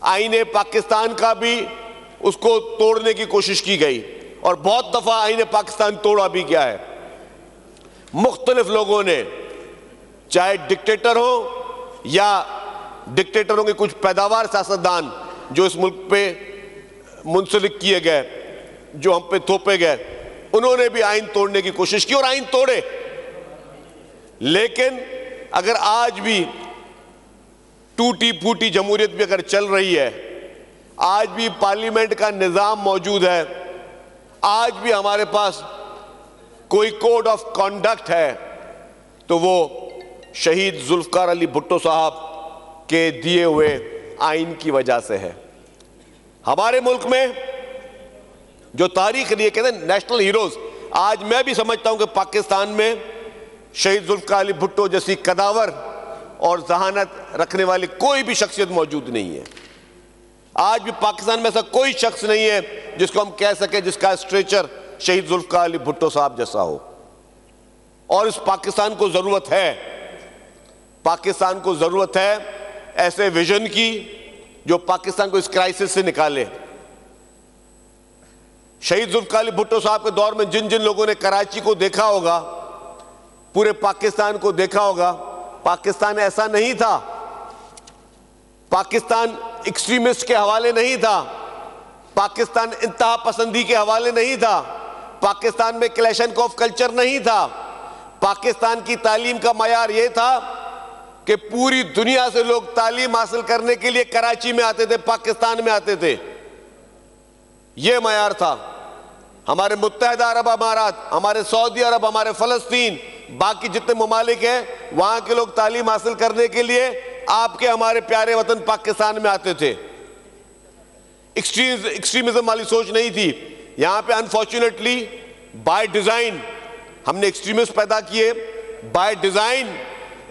आईने पाकिस्तान का भी उसको तोड़ने की कोशिश की गई और बहुत दफा आईने पाकिस्तान तोड़ा भी गया है। मुख्तलिफ लोगों ने, चाहे डिक्टेटर हो या डिक्टेटरों के कुछ पैदावार सियासतदान जो इस मुल्क पे मुंसलिक किए गए, जो हम पे थोपे गए, उन्होंने भी आइन तोड़ने की कोशिश की और आइन तोड़े। लेकिन अगर आज भी टूटी फूटी जमहूरियत भी अगर चल रही है, आज भी पार्लियामेंट का निज़ाम मौजूद है, आज भी हमारे पास कोई कोड ऑफ कॉन्डक्ट है, तो वो शहीद जुल्फकार अली भुट्टो साहब के दिए हुए आइन की वजह से है। हमारे मुल्क में जो तारीख लिए कहते हैं नेशनल हीरोज, आज मैं भी समझता हूं कि पाकिस्तान में शहीद जुल्फकार अली भुट्टो जैसी कदावर और जहानत रखने वाली कोई भी शख्सियत मौजूद नहीं है। आज भी पाकिस्तान में ऐसा कोई शख्स नहीं है जिसको हम कह सके जिसका स्ट्रेचर शहीद जुल्फकार अली भुट्टो साहब जैसा हो। और इस पाकिस्तान को जरूरत है, पाकिस्तान को जरूरत है ऐसे विजन की जो पाकिस्तान को इस क्राइसिस से निकाले। शहीद जुल्फकार अली भुट्टो साहब के दौर में जिन जिन लोगों ने कराची को देखा होगा, पूरे पाकिस्तान को देखा होगा, पाकिस्तान ऐसा नहीं था, पाकिस्तान एक्सट्रीमिस्ट के हवाले नहीं था, पाकिस्तान इंतहा पसंदी के हवाले नहीं था, पाकिस्तान में क्लैशन ऑफ कल्चर नहीं था। पाकिस्तान की तालीम का मयार यह था कि पूरी दुनिया से लोग तालीम हासिल करने के लिए कराची में आते थे, पाकिस्तान में आते थे। यह मयार था। हमारे मुत्तहिदा अरब अमारात, हमारे सऊदी अरब, हमारे फलस्तीन, बाकी जितने ममालिक हैं, वहां के लोग तालीम हासिल करने के लिए आपके हमारे प्यारे वतन पाकिस्तान में आते थे। एक्सट्रीमिज्म वाली सोच नहीं थी यहां पे। अनफॉर्चुनेटली बाय डिजाइन हमने एक्सट्रीमिस्ट पैदा किए, बाय डिजाइन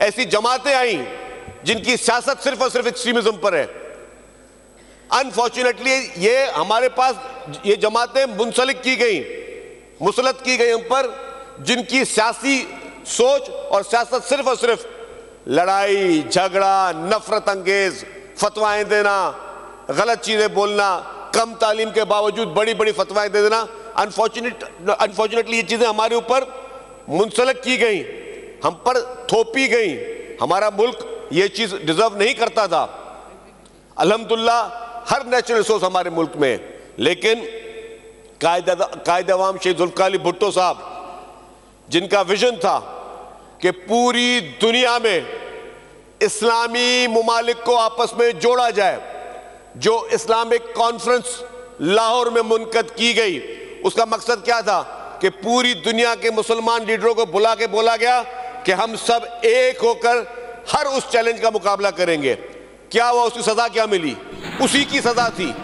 ऐसी जमातें आई जिनकी सियासत सिर्फ और सिर्फ एक्सट्रीमिज्म पर है। अनफॉर्चुनेटली ये हमारे पास ये जमातें मुंसलिक की गई, मुसलत की गई हम पर, जिनकी सियासी सोच और सियासत सिर्फ और सिर्फ लड़ाई झगड़ा, नफरत अंगेज फतवाएं देना, गलत चीजें बोलना, कम तालीम के बावजूद बड़ी बड़ी फतवाएं दे देना। अनफॉर्चुनेटली ये चीजें हमारे ऊपर मुंसलिक की गई, हम पर थोपी गई। हमारा मुल्क ये चीज डिजर्व नहीं करता था। अल्हम्दुलिल्लाह हर नेचुरल रिसोर्स हमारे मुल्क में, लेकिन कायद अवाम शहीद जुल्फकार अली भुट्टो साहब, जिनका विजन था कि पूरी दुनिया में इस्लामी मुमालिक को आपस में जोड़ा जाए, जो इस्लामिक कॉन्फ्रेंस लाहौर में मुनक़द की गई, उसका मकसद क्या था कि पूरी दुनिया के मुसलमान लीडरों को बुला के बोला गया कि हम सब एक होकर हर उस चैलेंज का मुकाबला करेंगे। क्या हुआ? उसकी सजा क्या मिली? उसी की सजा थी,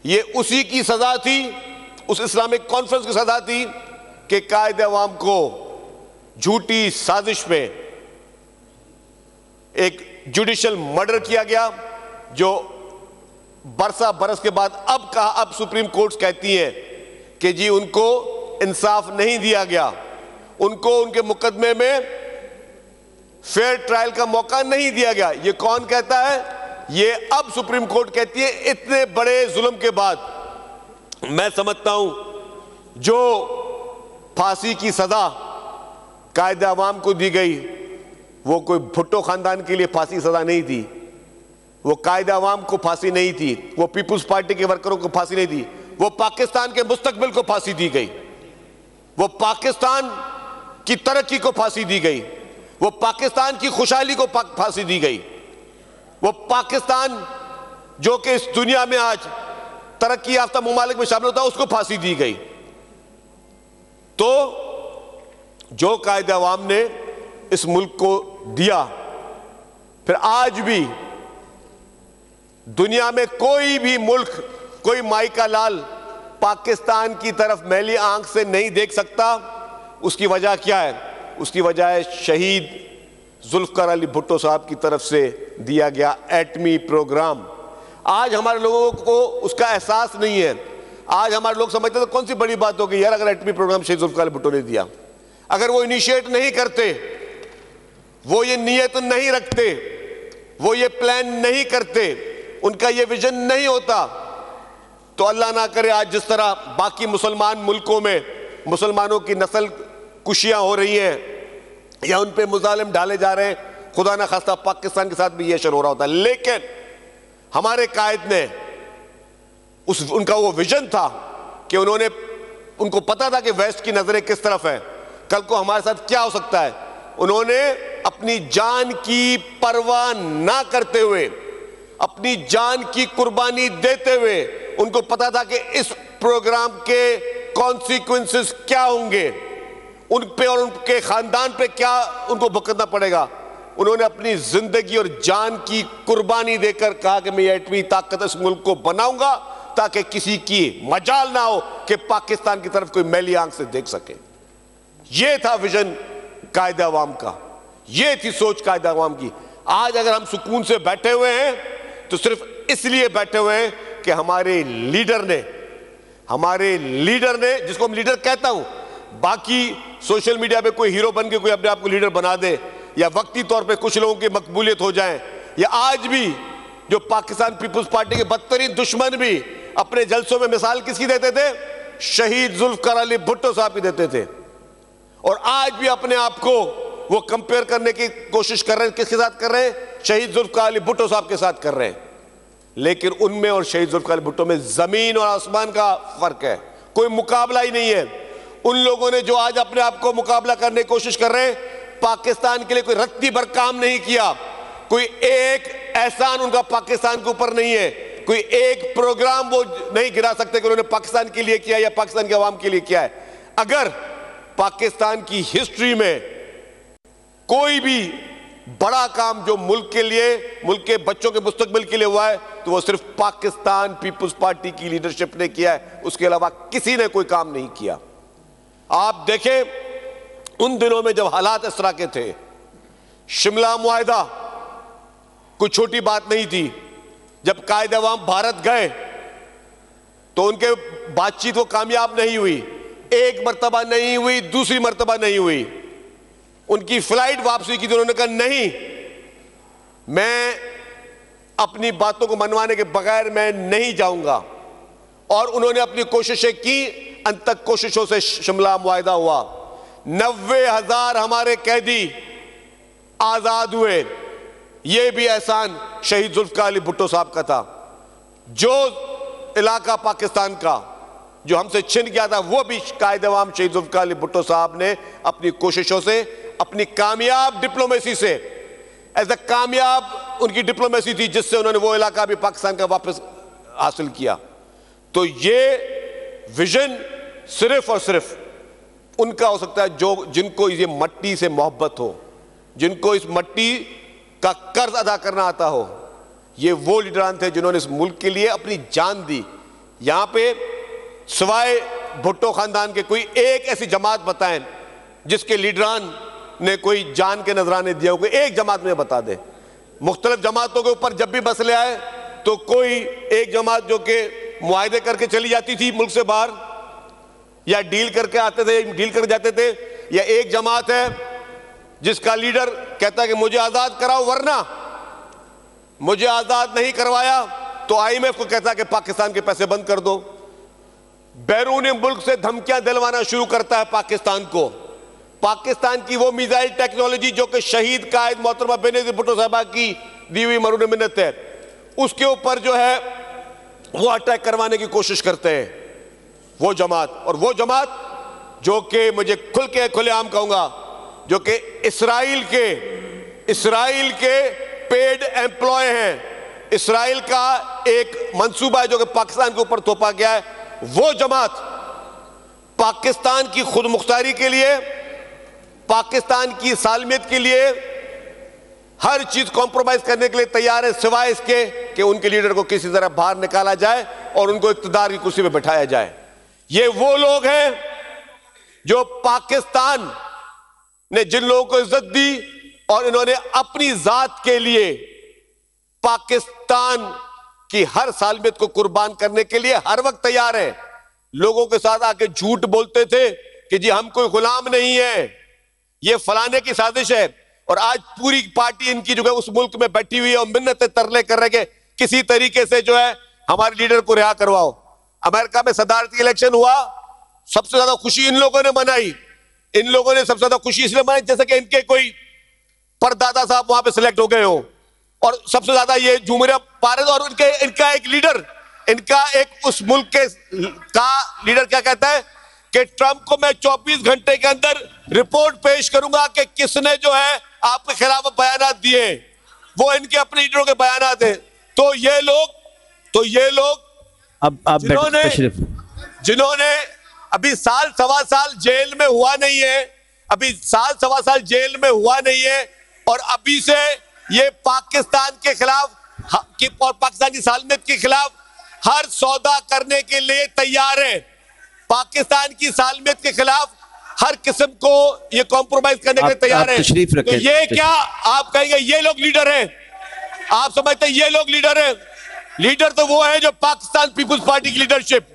ये उसी की सजा थी, उस इस्लामिक कॉन्फ्रेंस की सजा थी कि कायद अवाम को झूठी साजिश में एक जुडिशियल मर्डर किया गया, जो बरसा बरस के बाद अब सुप्रीम कोर्ट कहती है कि जी उनको इंसाफ नहीं दिया गया, उनको उनके मुकदमे में फेयर ट्रायल का मौका नहीं दिया गया। ये कौन कहता है? ये अब सुप्रीम कोर्ट कहती है। इतने बड़े जुल्म के बाद मैं समझता हूं जो फांसी की सजा कायदे अवाम को दी गई, वो कोई भुट्टो खानदान के लिए फांसी सजा नहीं थी, वो कायदे अवाम को फांसी नहीं थी, वो पीपुल्स पार्टी के वर्करों को फांसी नहीं थी, वो पाकिस्तान के मुस्तकबिल को फांसी दी गई, वो पाकिस्तान की तरक्की को फांसी दी गई, वो पाकिस्तान की खुशहाली को फांसी दी गई, वो पाकिस्तान जो कि इस दुनिया में आज तरक्की याफ्ता मुमालिक में शामिल होता है उसको फांसी दी गई। तो जो कायदे अवाम ने इस मुल्क को दिया, फिर आज भी दुनिया में कोई भी मुल्क, कोई माई का लाल पाकिस्तान की तरफ मैली आंख से नहीं देख सकता। उसकी वजह क्या है? उसकी वजह है शहीद जुल्फकार अली भुट्टो साहब की तरफ से दिया गया एटमी प्रोग्राम। आज हमारे लोगों को उसका एहसास नहीं है। आज हमारे लोग समझते तो कौन सी बड़ी बात हो गई यार, अगर एटमी प्रोग्राम शहीद जुल्फकार अली भुट्टो ने दिया। अगर वो इनिशिएट नहीं करते, वो ये नियत नहीं रखते, वो ये प्लान नहीं करते, उनका ये विजन नहीं होता तो अल्लाह ना करे आज जिस तरह बाकी मुसलमान मुल्कों में मुसलमानों की नस्ल कुशियां हो रही हैं या उन पे मुजालिम डाले जा रहे हैं, खुदा ना खास्ता पाकिस्तान के साथ भी ये असर हो रहा होता। लेकिन हमारे कायद ने उनका वो विजन था कि उनको पता था कि वेस्ट की नजरें किस तरफ है, कल को हमारे साथ क्या हो सकता है। उन्होंने अपनी जान की परवाह ना करते हुए, अपनी जान की कुर्बानी देते हुए, उनको पता था कि इस प्रोग्राम के कॉन्सिक्वेंसेस क्या होंगे, उन पे और उनके खानदान पे क्या उनको भुगतना पड़ेगा। उन्होंने अपनी जिंदगी और जान की कुर्बानी देकर कहा कि मैं एटमी ताकत इस मुल्क को बनाऊंगा ताकि किसी की मजाल ना हो कि पाकिस्तान की तरफ कोई मैली आंख से देख सके। यह था विजन कायदे अवाम का, यह थी सोच कायदे अवाम की। आज अगर हम सुकून से बैठे हुए हैं तो सिर्फ इसलिए बैठे हुए हैं कि हमारे लीडर ने जिसको हम लीडर कहता हूं, बाकी सोशल मीडिया पे कोई हीरो बन के कोई अपने आप को लीडर बना दे या वक्ती तौर पे कुछ लोगों की मकबूलियत हो जाए, या आज भी जो पाकिस्तान पीपुल्स पार्टी के बदतरीन दुश्मन भी अपने जलसों में मिसाल किसकी देते थे, शहीद जुल्फकार अली भुट्टो साहब की देते थे। और आज भी अपने आप को वो कंपेयर करने की कोशिश कर रहे हैं, किसके साथ कर रहे हैं, शहीद जुल्फकार अली भुट्टो साहब के साथ कर रहे हैं। लेकिन उनमें और शहीद जुल्फकार अली भुट्टो में जमीन और आसमान का फर्क है, कोई मुकाबला ही नहीं है। उन लोगों ने जो आज अपने आप को मुकाबला करने की कोशिश कर रहे हैं, पाकिस्तान के लिए कोई रत्ती भर काम नहीं किया, कोई एक एहसान उनका पाकिस्तान के ऊपर नहीं है, कोई एक प्रोग्राम वो नहीं गिरा सकते कि उन्होंने पाकिस्तान के लिए किया या पाकिस्तान के अवाम के लिए किया है। अगर पाकिस्तान की हिस्ट्री में कोई भी बड़ा काम जो मुल्क के लिए, मुल्क के बच्चों के मुस्तकबिल के लिए हुआ है, तो वो सिर्फ पाकिस्तान पीपुल्स पार्टी की लीडरशिप ने किया है, उसके अलावा किसी ने कोई काम नहीं किया। आप देखें उन दिनों में जब हालात इस तरह के थे, शिमला मुआहिदा कोई छोटी बात नहीं थी। जब कायदे अवाम भारत गए तो उनके बातचीत वो कामयाब नहीं हुई, एक मर्तबा नहीं हुई, दूसरी मर्तबा नहीं हुई। उनकी फ्लाइट वापसी की तो उन्होंने कहा नहीं, मैं अपनी बातों को मनवाने के बगैर मैं नहीं जाऊंगा। और उन्होंने अपनी कोशिशें की, अंत तक कोशिशों से शिमला मुआहिदा हुआ। 90,000 हमारे कैदी आजाद हुए। यह भी एहसान शहीद जुल्फकार अली भुट्टो साहब का था। जो इलाका पाकिस्तान का जो हमसे छिन गया था, वो भी कायदे अवाम शहीद जुल्फकार अली भुट्टो साहब ने अपनी कोशिशों से, अपनी कामयाब डिप्लोमेसी से, ऐसा कामयाब उनकी डिप्लोमेसी थी जिससे उन्होंने वो इलाका भी पाकिस्तान का वापस हासिल किया। तो ये विजन सिर्फ और सिर्फ उनका हो सकता है जो जिनको ये मट्टी से मोहब्बत हो, जिनको इस मट्टी का कर्ज अदा करना आता हो। ये वो लीडरान थे जिन्होंने इस मुल्क के लिए अपनी जान दी। यहां पे सिवाय भुट्टो खानदान के कोई एक ऐसी जमात बताएं जिसके लीडरान ने कोई जान के नजराने दिया हो, कोई एक जमात में बता दे। मुख्तलिफ जमातों के ऊपर जब भी मसले आए तो कोई एक जमात जो कि मुआहदे करके चली जाती थी मुल्क से बाहर, या डील करके आते थे, डील कर जाते थे, या एक जमात है जिसका लीडर कहता है कि मुझे आजाद कराओ, वरना मुझे आजाद नहीं करवाया तो IMF को कहता है कि पाकिस्तान के पैसे बंद कर दो। बैरून मुल्क से धमकियां दिलवाना शुरू करता है पाकिस्तान को। पाकिस्तान की वो मिसाइल टेक्नोलॉजी जो कि शहीद कायद मोहतरमा बेनजीर भुट्टो साहबा की दी हुई मरून मिन्नत है, उसके ऊपर जो है वो अटैक करवाने की कोशिश करते हैं वो जमात। और वो जमात जो कि मुझे खुलेआम कहूंगा, जो कि इसराइल के पेड एम्प्लॉय हैं। इसराइल का एक मंसूबा है जो कि पाकिस्तान के ऊपर थोपा गया है। वो जमात पाकिस्तान की खुद मुख्तारी के लिए, पाकिस्तान की सालमियत के लिए हर चीज कॉम्प्रोमाइज करने के लिए तैयार है, सिवाय इसके कि उनके लीडर को किसी तरह बाहर निकाला जाए और उनको इख्तिदार की कुर्सी पे बैठाया जाए। ये वो लोग हैं जो पाकिस्तान ने जिन लोगों को इज्जत दी और इन्होंने अपनी जात के लिए पाकिस्तान की हर सालमियत को कुर्बान करने के लिए हर वक्त तैयार है। लोगों के साथ आके झूठ बोलते थे कि जी हम कोई गुलाम नहीं है, ये फलाने की साजिश है। और आज पूरी पार्टी इनकी जो है उस मुल्क में बैठी हुई है और मिन्नतें तरले कर रहे हैं किसी तरीके से जो है हमारे लीडर को रिहा करवाओ। अमेरिका में सदारती इलेक्शन हुआ, सबसे ज्यादा खुशी इन लोगों ने मनाई। इन लोगों ने सबसे ज्यादा खुशी इसलिए मनाई जैसे कि इनके कोई परदादा साहब वहां पे सिलेक्ट हो गए हो, और सबसे ज्यादा ये झूमरिया पा रहे। और इनका एक लीडर, इनका एक उस मुल्क का लीडर क्या कहता है कि ट्रंप को मैं 24 घंटे के अंदर रिपोर्ट पेश करूंगा कि किसने जो है आपके खिलाफ बयानात दिए। वो इनके अपने लीडरों के बयानात हैं। तो ये लोग जिन्होंने अभी साल सवा साल जेल में हुआ नहीं है, अभी साल सवा साल जेल में हुआ नहीं है, और अभी से ये पाकिस्तान के खिलाफ और पाकिस्तान की सालमियत के खिलाफ हर सौदा करने के लिए तैयार है। पाकिस्तान की सालमियत के खिलाफ हर किस्म को ये कॉम्प्रोमाइज करने के लिए तैयार है। तो ये क्या आप कहेंगे ये लोग लीडर हैं? आप समझते हैं ये लोग लीडर हैं? लीडर तो वो है जो पाकिस्तान पीपुल्स पार्टी की लीडरशिप,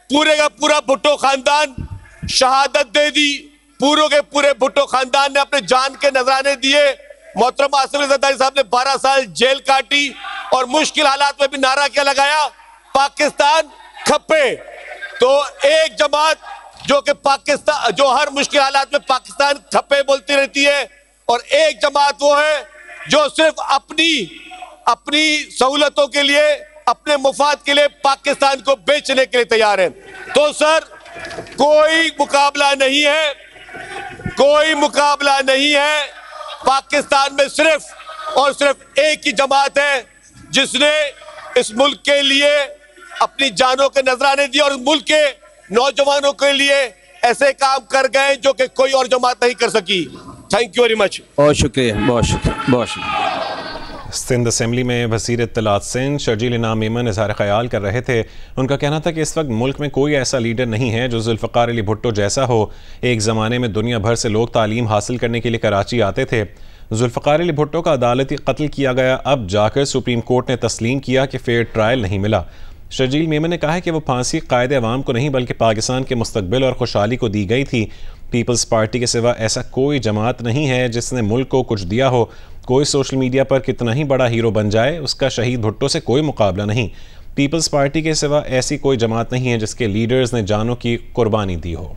पूरे का पूरा भुट्टो खानदान शहादत दे दी। पूरे के पूरे भुट्टो खानदान ने अपने जान के नजराने दिए। मोहतरम आसिफ अली जरदारी साहब ने 12 साल जेल काटी, और मुश्किल हालात में भी नारा क्या लगाया, पाकिस्तान खप्पे। तो एक जमात जो कि पाकिस्तान, जो हर मुश्किल हालात में पाकिस्तान खप्पे बोलती रहती है, और एक जमात वो है जो सिर्फ अपनी सहूलतों के लिए, अपने मुफाद के लिए पाकिस्तान को बेचने के लिए तैयार है। तो सर कोई मुकाबला नहीं है, कोई मुकाबला नहीं है। पाकिस्तान में सिर्फ और सिर्फ एक ही जमात है जिसने इस मुल्क के लिए अपनी जानों के नजराने दिए, और मुल्क के नौजवानों के लिए ऐसे काम कर गए जो कि कोई और जमात नहीं कर सकी। Thank you very much. बहुत शुक्रिया, बहुत शुक्रिया, बहुत शुक्रिया। सिंध असम्बली में वज़ीर इत्तलात सिंध शर्जील इनाम मेमन इज़हार ख्याल कर रहे थे। उनका कहना था कि इस वक्त मुल्क में कोई ऐसा लीडर नहीं है जो जुल्फ़िकार अली भुट्टो जैसा हो। एक ज़माने में दुनिया भर से लोग तालीम हासिल करने के लिए कराची आते थे। जुल्फ़िकार अली भुट्टो का अदालती कत्ल किया गया, अब जाकर सुप्रीम कोर्ट ने तस्लीम किया कि फेयर ट्रायल नहीं मिला। शर्जील मेमन ने कहा है कि वो फांसी कायदे अवाम को नहीं बल्कि पाकिस्तान के मुस्तकबिल और खुशहाली को दी गई थी। पीपल्स पार्टी के सिवा ऐसा कोई जमात नहीं है जिसने मुल्क को कुछ दिया हो। कोई सोशल मीडिया पर कितना ही बड़ा हीरो बन जाए, उसका शहीद भुट्टो से कोई मुकाबला नहीं। पीपल्स पार्टी के सिवा ऐसी कोई जमात नहीं है जिसके लीडर्स ने जानों की कुर्बानी दी हो।